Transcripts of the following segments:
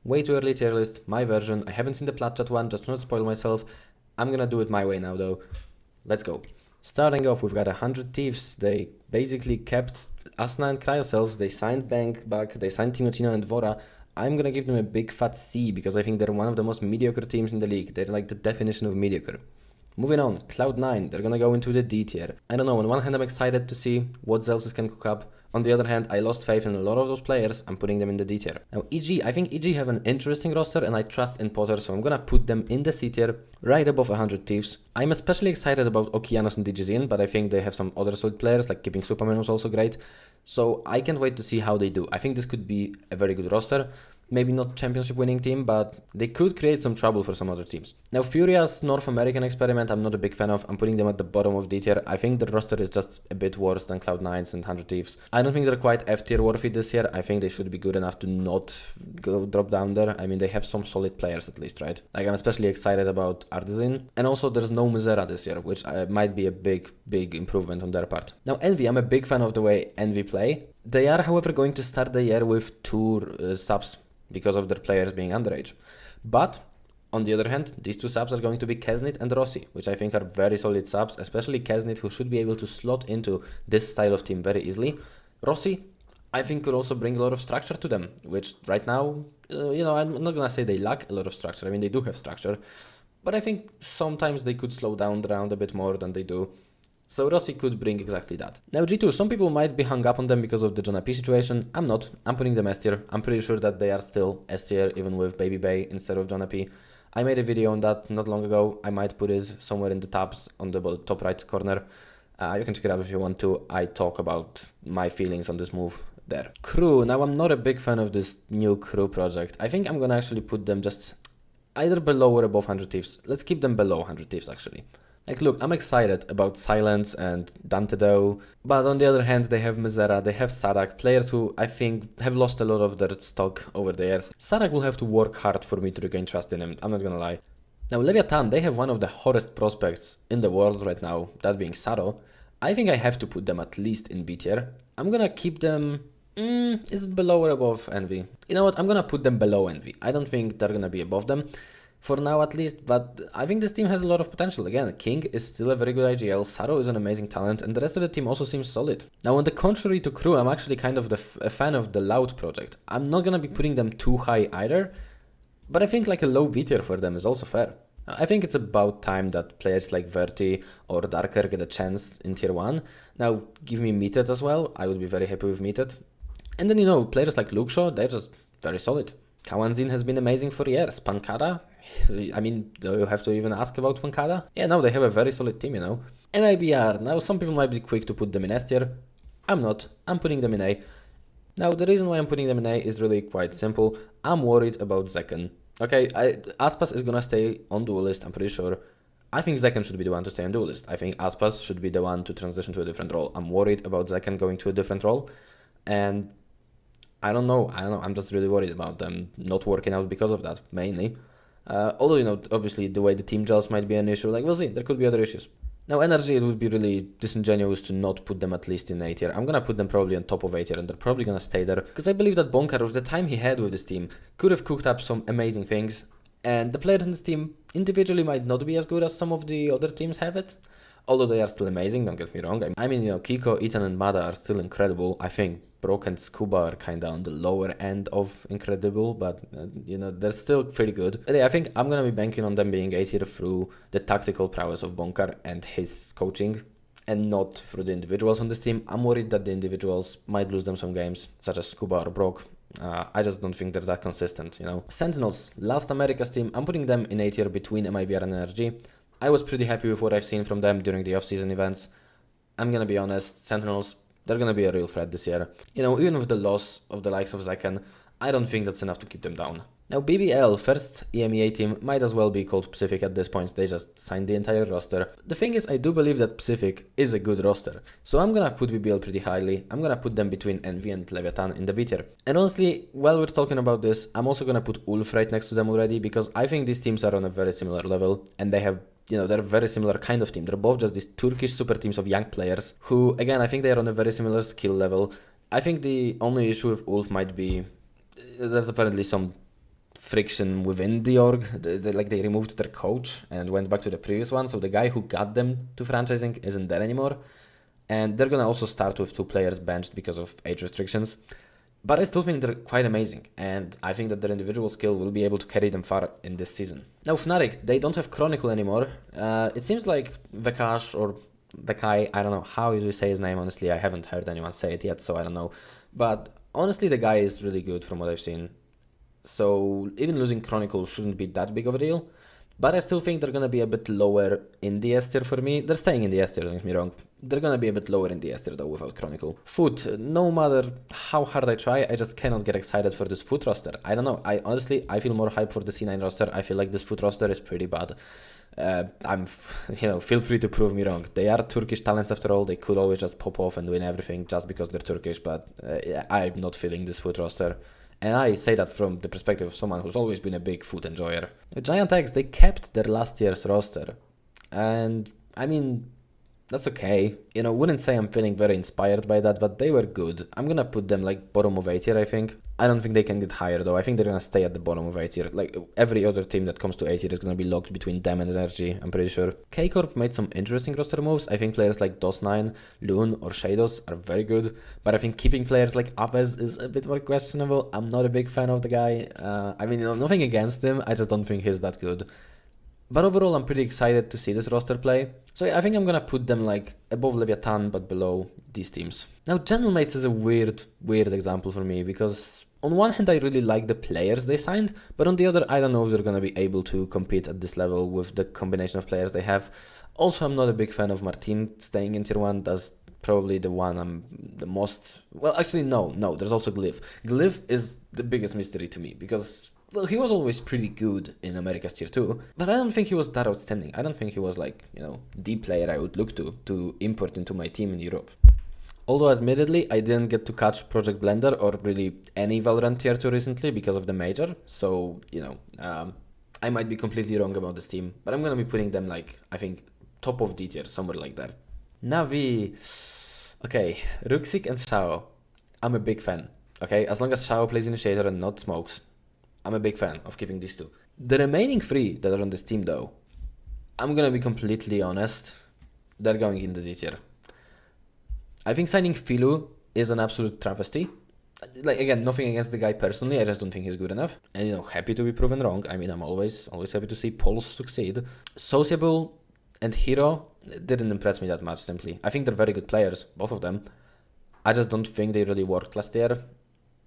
way too early tier list, my version. I haven't seen the platchat one, just to not spoil myself. I'm gonna do it my way now though. Let's go. Starting off, we've got 100 Thieves. They basically kept Asna and Cryocells. They signed Bank back, they signed Timotino and Vora. I'm gonna give them a big fat C because I think they're one of the most mediocre teams in the league. They're like the definition of mediocre. Moving on, Cloud9, they're gonna go into the D tier. I don't know, on one hand I'm excited to see what Zelsis can cook up. On the other hand, I lost faith in a lot of those players. I'm putting them in the D tier. Now EG, I think EG have an interesting roster and I trust in Potter, so I'm gonna put them in the C tier, right above 100 Thieves. I'm especially excited about Okeanos and DGZN, but I think they have some other solid players, like Keeping Superman was also great. So I can't wait to see how they do. I think this could be a very good roster. Maybe not championship winning team, but they could create some trouble for some other teams. Now Furia's North American experiment, I'm not a big fan of. I'm putting them at the bottom of D tier. I think the roster is just a bit worse than Cloud9's and 100 Thieves. I don't think they're quite F tier worthy this year. I think they should be good enough to not drop down there. I mean, they have some solid players at least, right? Like, I'm especially excited about Artisan. And also there's no Misera this year, which might be a big improvement on their part. Now Envy, I'm a big fan of the way Envy play. They are, however, going to start the year with 2 subs because of their players being underage. But on the other hand, these 2 subs are going to be Kesnit and Rossi, which I think are very solid subs, especially Kesnit, who should be able to slot into this style of team very easily. Rossi, I think, could also bring a lot of structure to them, which right now, I'm not gonna say they lack a lot of structure. I mean, they do have structure, but I think sometimes they could slow down the round a bit more than they do. So Rossi could bring exactly that. Now G2, some people might be hung up on them because of the John P situation. I'm not. I'm putting them S tier. I'm pretty sure that they are still S tier even with Baby Bay instead of John P. I made a video on that not long ago. I might put it somewhere in the tabs on the top right corner. You can check it out if you want to. I talk about my feelings on this move there. Crew. Now I'm not a big fan of this new Crew project. I think I'm gonna actually put them just either below or above 100 Thieves. Let's keep them below 100 Thieves actually. Like, look, I'm excited about Silence and Dantedo, but on the other hand, they have Misera, they have Sarak, players who I think have lost a lot of their stock over the years. Sarak will have to work hard for me to regain trust in him, I'm not gonna lie. Now, Leviathan, they have one of the hottest prospects in the world right now, that being Saro. I think I have to put them at least in B tier. I'm gonna keep them... is it below or above Envy? You know what, I'm gonna put them below Envy. I don't think they're gonna be above them. For now at least, but I think this team has a lot of potential. Again, King is still a very good IGL, Saro is an amazing talent, and the rest of the team also seems solid. Now, on the contrary to Crew, I'm actually kind of a fan of the Loud project. I'm not gonna be putting them too high either, but I think like a low B tier for them is also fair. I think it's about time that players like Verti or Darker get a chance in tier 1. Now, give me Meated as well, I would be very happy with Meated. And then, players like Luxo, they're just very solid. Kawanzin has been amazing for years. Pancada, I mean, do you have to even ask about Pancada? Yeah, no, they have a very solid team, MIBR, now some people might be quick to put them in S tier. I'm not, I'm putting them in A. Now, the reason why I'm putting them in A is really quite simple. I'm worried about Zekken. Okay, Aspas is gonna stay on Duelist, I'm pretty sure. I think Zekken should be the one to stay on Duelist. I think Aspas should be the one to transition to a different role. I'm worried about Zekken going to a different role. And I don't know, I'm just really worried about them not working out because of that, mainly. Although, obviously the way the team gels might be an issue, like we'll see, there could be other issues. Now Energy, it would be really disingenuous to not put them at least in A tier. I'm gonna put them probably on top of A tier and they're probably gonna stay there. Because I believe that Bonkar, with the time he had with this team, could have cooked up some amazing things. And the players in this team individually might not be as good as some of the other teams have it. Although they are still amazing, don't get me wrong. I mean, Kiko, Ethan and Mada are still incredible. I think Broke and Scuba are kind of on the lower end of incredible, but, they're still pretty good. But yeah, I think I'm going to be banking on them being A tier through the tactical prowess of Bonkar and his coaching, and not through the individuals on this team. I'm worried that the individuals might lose them some games, such as Scuba or Broke. I just don't think they're that consistent, Sentinels, Last America's team, I'm putting them in A tier between MIBR and NRG. I was pretty happy with what I've seen from them during the off-season events. I'm gonna be honest, Sentinels, they're gonna be a real threat this year. Even with the loss of the likes of Zekken, I don't think that's enough to keep them down. Now BBL, first EMEA team, might as well be called Pacific at this point, they just signed the entire roster. The thing is, I do believe that Pacific is a good roster, so I'm gonna put BBL pretty highly. I'm gonna put them between Envy and Leviathan in the B tier. And honestly, while we're talking about this, I'm also gonna put Ulf right next to them already, because I think these teams are on a very similar level, and they have they're a very similar kind of team. They're both just these Turkish super teams of young players who, again, I think they are on a very similar skill level. I think the only issue with Ulf might be there's apparently some friction within the org. Like they removed their coach and went back to the previous one, so the guy who got them to franchising isn't there anymore. And they're gonna also start with 2 players benched because of age restrictions. But I still think they're quite amazing, and I think that their individual skill will be able to carry them far in this season. Now Fnatic, they don't have Chronicle anymore. It seems like Vekash or Vekai, I don't know how you say his name, honestly, I haven't heard anyone say it yet, so I don't know. But honestly, the guy is really good from what I've seen. So even losing Chronicle shouldn't be that big of a deal. But I still think they're going to be a bit lower in the S tier for me. They're staying in the S tier, don't get me wrong. They're going to be a bit lower in the S tier though without Chronicle. Foot, no matter how hard I try, I just cannot get excited for this Foot roster. I don't know. I feel more hype for the C9 roster. I feel like this Foot roster is pretty bad. Feel free to prove me wrong. They are Turkish talents after all. They could always just pop off and win everything just because they're Turkish, but I'm not feeling this Foot roster. And I say that from the perspective of someone who's always been a big Foot enjoyer. Giant X, they kept their last year's roster. And, I mean, that's okay. Wouldn't say I'm feeling very inspired by that, but they were good. I'm gonna put them like bottom of A tier, I think. I don't think they can get higher though. I think they're gonna stay at the bottom of A tier. Like every other team that comes to A tier is gonna be locked between them and Energy, I'm pretty sure. K-Corp made some interesting roster moves. I think players like DOS9, Loon or Shadows are very good, but I think keeping players like Aves is a bit more questionable. I'm not a big fan of the guy. Nothing against him, I just don't think he's that good. But overall, I'm pretty excited to see this roster play. So yeah, I think I'm gonna put them like above Leviathan, but below these teams. Now, Gentlemates is a weird example for me because on one hand, I really like the players they signed, but on the other, I don't know if they're gonna be able to compete at this level with the combination of players they have. Also, I'm not a big fan of Martin staying in tier 1. That's probably the one I'm the most... Well, actually, no, there's also Glyph. Glyph is the biggest mystery to me because... Well, he was always pretty good in America's tier 2, but I don't think he was that outstanding. I don't think he was like, the player I would look to import into my team in Europe. Although admittedly, I didn't get to catch Project Blender or really any Valorant tier 2 recently because of the major, so, I might be completely wrong about this team, but I'm gonna be putting them like, I think, top of D tier, somewhere like that. Navi, okay, Ruxik and Shao, I'm a big fan, okay, as long as Shao plays Initiator and not Smokes. I'm a big fan of keeping these 2. The remaining 3 that are on this team though, I'm gonna be completely honest, they're going in the D tier. I think signing Filu is an absolute travesty. Like, again, nothing against the guy personally, I just don't think he's good enough. And, happy to be proven wrong. I mean, I'm always happy to see Pols succeed. Sociable and Hero didn't impress me that much, simply. I think they're very good players, both of them. I just don't think they really worked last year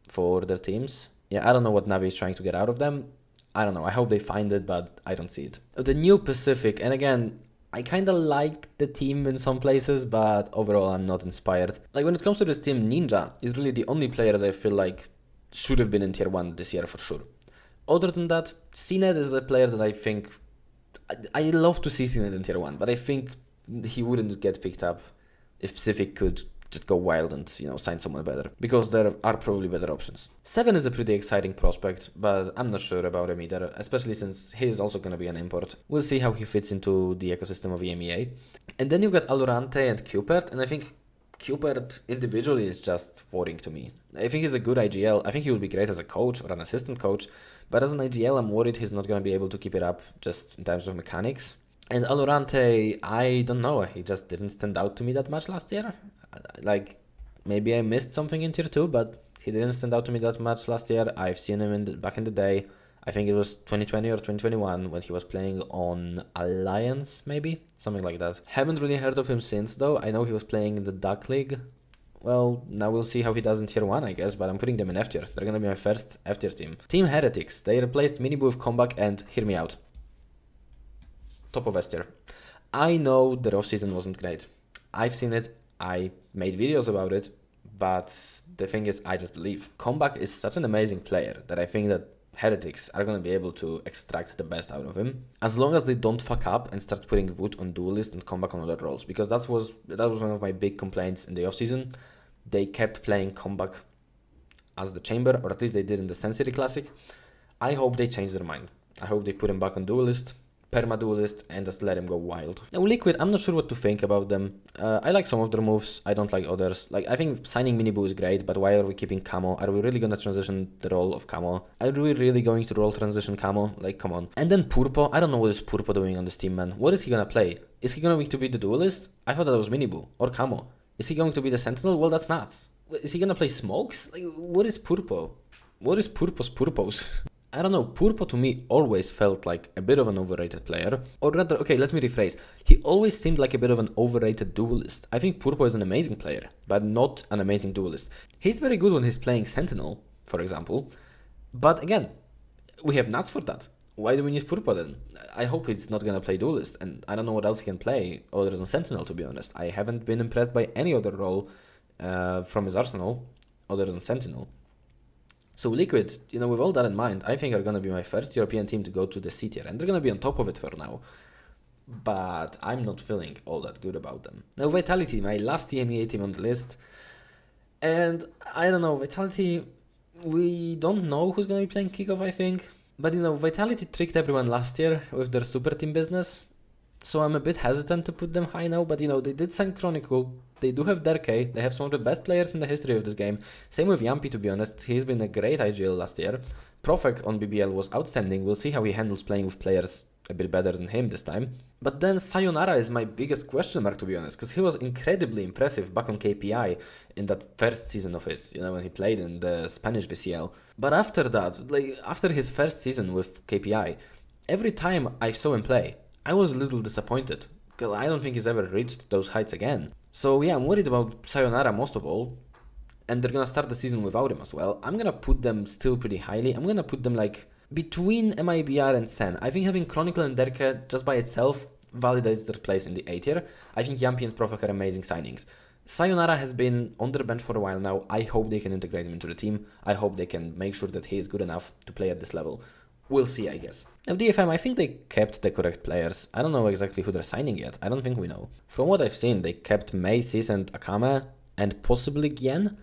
for their teams. Yeah, I don't know what Navi is trying to get out of them. I don't know. I hope they find it, but I don't see it. The new Pacific, and again, I kind of like the team in some places, but overall I'm not inspired. Like when it comes to this team, Ninja is really the only player that I feel like should have been in tier 1 this year for sure. Other than that, CNET is a player that I think... I love to see CNET in tier 1, but I think he wouldn't get picked up if Pacific could just go wild and, sign someone better. Because there are probably better options. 7 is a pretty exciting prospect, but I'm not sure about him either, especially since he is also going to be an import. We'll see how he fits into the ecosystem of EMEA. And then you've got Alorante and Cupert, and I think Cupert individually is just worrying to me. I think he's a good IGL. I think he would be great as a coach or an assistant coach, but as an IGL, I'm worried he's not going to be able to keep it up just in terms of mechanics. And Alorante, I don't know, he just didn't stand out to me that much last year. Like, maybe I missed something in tier 2, but he didn't stand out to me that much last year. I've seen him back in the day. I think it was 2020 or 2021 when he was playing on Alliance, maybe? Something like that. Haven't really heard of him since, though. I know he was playing in the Duck League. Well, now we'll see how he does in tier 1, I guess, but I'm putting them in F tier. They're gonna be my first F tier team. Team Heretics. They replaced Minibu with Comeback and, hear me out, top of S tier. I know their off-season wasn't great. I've seen it. I made videos about it, but the thing is, I just believe. Comeback is such an amazing player that I think that Heretics are going to be able to extract the best out of him, as long as they don't fuck up and start putting Wood on Duelist and Comeback on other roles, because that was one of my big complaints in the offseason. They kept playing Comeback as the Chamber, or at least they did in the Sen City Classic. I hope they change their mind. I hope they put him back on Duelist, perma-duelist and just let him go wild. Now Liquid, I'm not sure what to think about them. I like some of their moves, I don't like others. Like, I think signing Miniboo is great, but why are we keeping Camo? Are we really gonna transition the role of Camo? Are we really going to role transition Camo? Like, come on. And then Purpo, I don't know what is Purpo doing on this team, man. What is he gonna play? Is he going to be the duelist? I thought that was Miniboo or Camo. Is he going to be the sentinel? Well, that's nuts. Is he gonna play smokes? Like, what is Purpo? What is Purpo's purpose? I don't know, Purpo to me always felt like a bit of an overrated player. Or rather, okay, let me rephrase. He always seemed like a bit of an overrated duelist. I think Purpo is an amazing player, but not an amazing duelist. He's very good when he's playing Sentinel, for example. But again, we have nuts for that. Why do we need Purpo then? I hope he's not gonna play duelist, and I don't know what else he can play other than Sentinel, to be honest. I haven't been impressed by any other role from his arsenal other than Sentinel. So Liquid, with all that in mind, I think are going to be my first European team to go to the C tier, and they're going to be on top of it for now. But I'm not feeling all that good about them. Now Vitality, my last TMEA team on the list. And I don't know, Vitality, we don't know who's going to be playing kickoff, I think. But Vitality tricked everyone last year with their super team business. So I'm a bit hesitant to put them high now, but they did sign Chronicle, they do have Derke, they have some of the best players in the history of this game. Same with Yampi, to be honest, he's been a great IGL last year. Profek on BBL was outstanding, we'll see how he handles playing with players a bit better than him this time. But then Sayonara is my biggest question mark, to be honest, because he was incredibly impressive back on KPI in that first season of his, when he played in the Spanish VCL. But after that, after his first season with KPI, every time I saw him play, I was a little disappointed, because I don't think he's ever reached those heights again. So yeah, I'm worried about Sayonara most of all, and they're gonna start the season without him as well. I'm gonna put them still pretty highly. I'm gonna put them between MIBR and Sen. I think having Chronicle and Derke just by itself validates their place in the A tier. I think Yampi and Profek are amazing signings. Sayonara has been on their bench for a while now. I hope they can integrate him into the team. I hope they can make sure that he is good enough to play at this level. We'll see, I guess. Now DFM, I think they kept the correct players. I don't know exactly who they're signing yet. I don't think we know. From what I've seen, they kept Macy's and Akame and possibly Gien.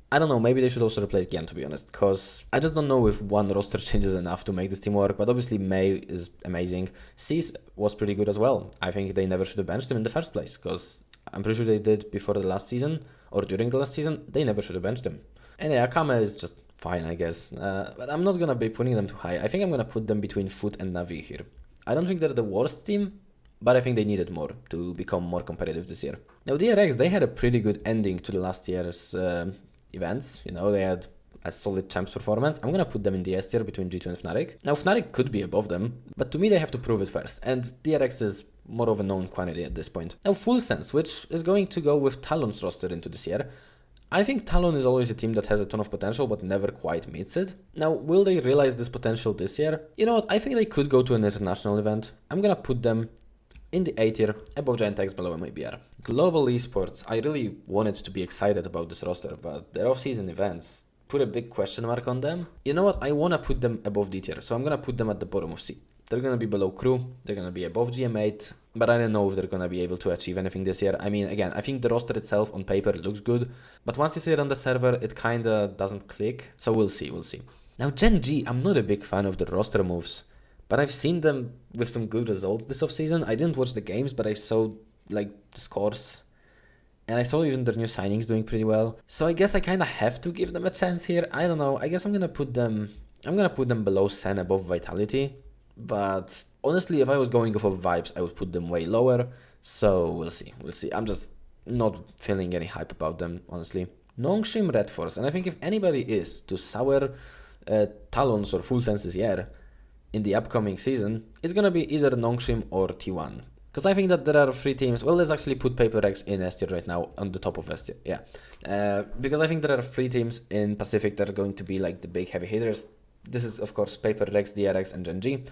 I don't know, maybe they should also replace Gien, to be honest, because I just don't know if one roster change is enough to make this team work, but obviously May is amazing. Cease was pretty good as well. I think they never should have benched him in the first place, because I'm pretty sure they did before the last season, or during the last season, they never should have benched him. And yeah, Akame is just fine, I guess, but I'm not gonna be putting them too high. I think I'm gonna put them between Foot and Navi here. I don't think they're the worst team, but I think they needed more to become more competitive this year. Now DRX, they had a pretty good ending to the last year's events. They had a solid champs performance. I'm gonna put them in the S tier between G2 and Fnatic. Now Fnatic could be above them, but to me they have to prove it first, and DRX is more of a known quantity at this point. Now Full Sense, which is going to go with Talon's roster into this year. I think Talon is always a team that has a ton of potential but never quite meets it. Now, will they realize this potential this year? You know what, I think they could go to an international event. I'm gonna put them in the A tier, above Giantex, below MIBR. Global Esports, I really wanted to be excited about this roster, but their off-season events put a big question mark on them. You know what, I wanna put them above D tier, so I'm gonna put them at the bottom of C. They're gonna be below Crew, they're gonna be above GM8, but I don't know if they're gonna be able to achieve anything this year. I mean, again, I think the roster itself on paper looks good, but once you see it on the server, it kinda doesn't click, so we'll see. Now Gen G, I'm not a big fan of the roster moves, but I've seen them with some good results this offseason. I didn't watch the games, but I saw, the scores, and I saw even their new signings doing pretty well, so I guess I kinda have to give them a chance here. I don't know, I guess I'm gonna put them below Sen, above Vitality. But honestly, if I was going off of vibes, I would put them way lower. So we'll see. I'm just not feeling any hype about them, honestly. Nongshim Red Force, and I think if anybody is to sour Talons or Full Senses here in the upcoming season, it's gonna be either Nongshim or T1. Because I think that there are 3 teams. Well, let's actually put Paper X in S tier right now, on the top of S tier. Yeah, because I think there are 3 teams in Pacific that are going to be the big heavy hitters. This is, of course, Paper Rex, DRX, and Gen G.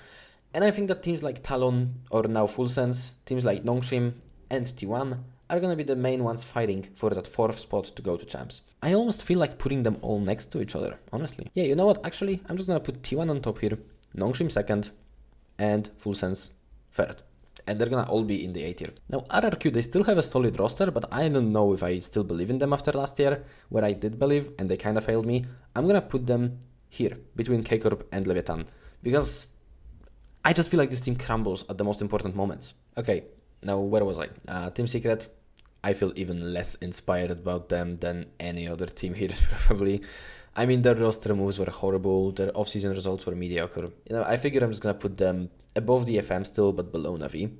And I think that teams like Talon, or now Full Sense, teams like Nongshim and T1 are gonna be the main ones fighting for that 4th spot to go to champs. I almost feel like putting them all next to each other, honestly. Yeah, you know what? Actually, I'm just gonna put T1 on top here, Nongshim 2nd, and Full Sense 3rd. And they're gonna all be in the A tier. Now, RRQ, they still have a solid roster, but I don't know if I still believe in them after last year, where I did believe, and they kinda failed me. I'm gonna put them here, between K-Corp and Leviathan, because I just feel like this team crumbles at the most important moments. Okay, now where was I? Team Secret. I feel even less inspired about them than any other team here, probably. I mean, their roster moves were horrible, their off-season results were mediocre. You know, I figure I'm just gonna put them above the FM still, but below Navi.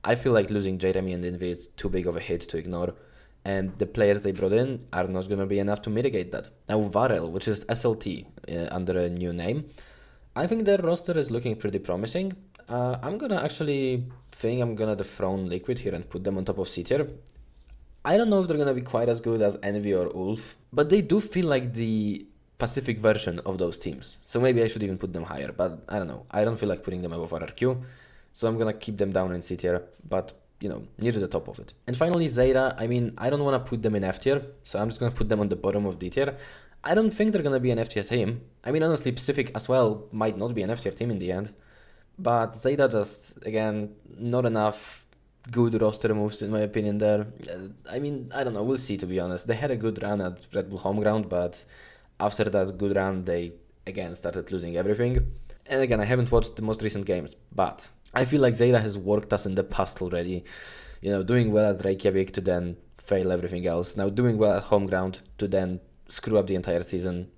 I feel like losing Jeremy and Envy is too big of a hit to ignore, and the players they brought in are not gonna be enough to mitigate that. Now, Varel, which is SLT under a new name, I think their roster is looking pretty promising. I'm gonna actually think I'm gonna dethrone Liquid here and put them on top of C tier. I don't know if they're gonna be quite as good as Envy or Ulf, but they do feel like the Pacific version of those teams. So maybe I should even put them higher, but I don't know. I don't feel like putting them above RRQ, so I'm gonna keep them down in C tier, but you know, near the top of it. And finally, Zeta, I mean, I don't wanna put them in F tier, so I'm just gonna put them on the bottom of D tier. I don't think they're gonna be an F tier team. I mean, honestly, Pacific as well might not be an F tier team in the end, but Zeta just, again, not enough good roster moves in my opinion there. I mean, I don't know, we'll see to be honest. They had a good run at Red Bull home ground, but after that good run they again started losing everything. And again, I haven't watched the most recent games, but I feel like Zeta has worked us in the past already. You know, doing well at Reykjavik to then fail everything else. Now doing well at home ground to then screw up the entire season.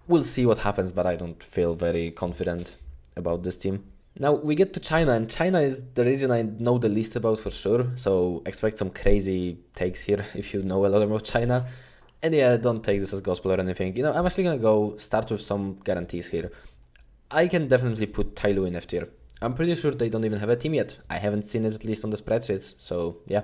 We'll see what happens, but I don't feel very confident about this team. Now we get to China, and China is the region I know the least about for sure, so expect some crazy takes here if you know a lot about China. And yeah, don't take this as gospel or anything. You know, I'm actually gonna start with some guarantees here. I can definitely put Tailu in F tier. I'm pretty sure they don't even have a team yet. I haven't seen it at least on the spreadsheets, so yeah.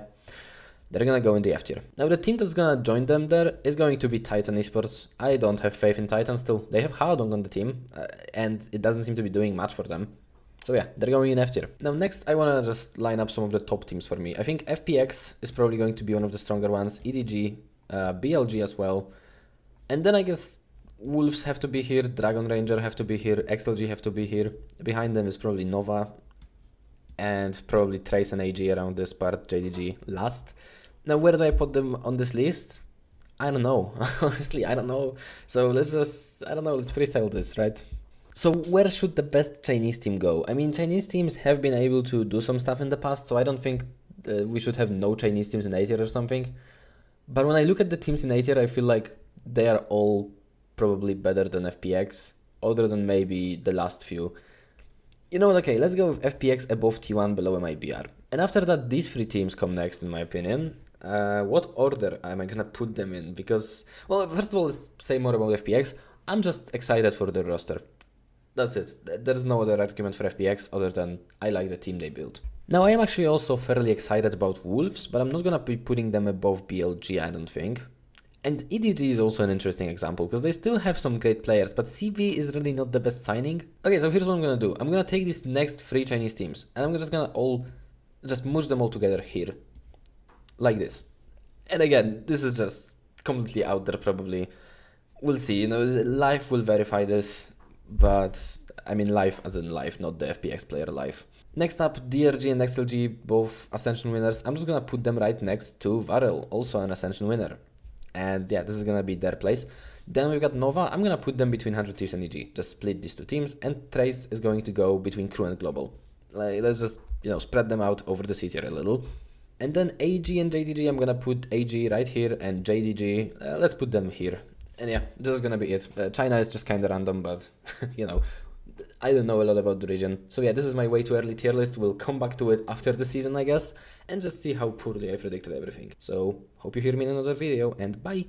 They're gonna go in the F tier. Now the team that's gonna join them there is going to be Titan Esports. I don't have faith in Titan still. They have Haodong on the team, and it doesn't seem to be doing much for them. So yeah, they're going in F tier. Now next I wanna just line up some of the top teams for me. I think FPX is probably going to be one of the stronger ones, EDG, BLG as well. And then I guess Wolves have to be here, Dragon Ranger have to be here, XLG have to be here. Behind them is probably Nova, and probably Trace and AG around this part, JDG last. Now where do I put them on this list? I don't know, honestly I don't know. So let's just, I don't know, let's freestyle this, right? So where should the best Chinese team go? I mean, Chinese teams have been able to do some stuff in the past, so I don't think we should have no Chinese teams in A tier or something. But when I look at the teams in A tier, I feel like they are all probably better than FPX, other than maybe the last few. You know what, okay, let's go with FPX above T1, below MIBR. And after that, these three teams come next, in my opinion. What order am I gonna put them in? Because, well, first of all, let's say more about FPX. I'm just excited for their roster. That's it. There's no other argument for FPX other than I like the team they built. Now I am actually also fairly excited about Wolves, but I'm not gonna be putting them above BLG, I don't think. And EDG is also an interesting example, because they still have some great players, but CV is really not the best signing. Okay, so here's what I'm gonna do. I'm gonna take these next three Chinese teams, and I'm just gonna just mush them all together here. Like this. And again, this is just completely out there probably. We'll see, you know, life will verify this. But I mean life as in life, not the FPX player life. Next up, DRG and XLG, both Ascension winners. I'm just gonna put them right next to Varel, also an Ascension winner. And yeah, this is gonna be their place. Then we've got Nova. I'm gonna put them between 100 Thieves and EG. Just split these two teams. And Trace is going to go between Crew and Global. Like, let's just, you know, spread them out over the C tier a little. And then AG and JDG, I'm gonna put AG right here, and JDG, let's put them here. And yeah, this is gonna be it. China is just kinda random, but you know, I don't know a lot about the region. So yeah, this is my way too early tier list. We'll come back to it after the season, I guess, and just see how poorly I predicted everything. So hope you hear me in another video, and bye!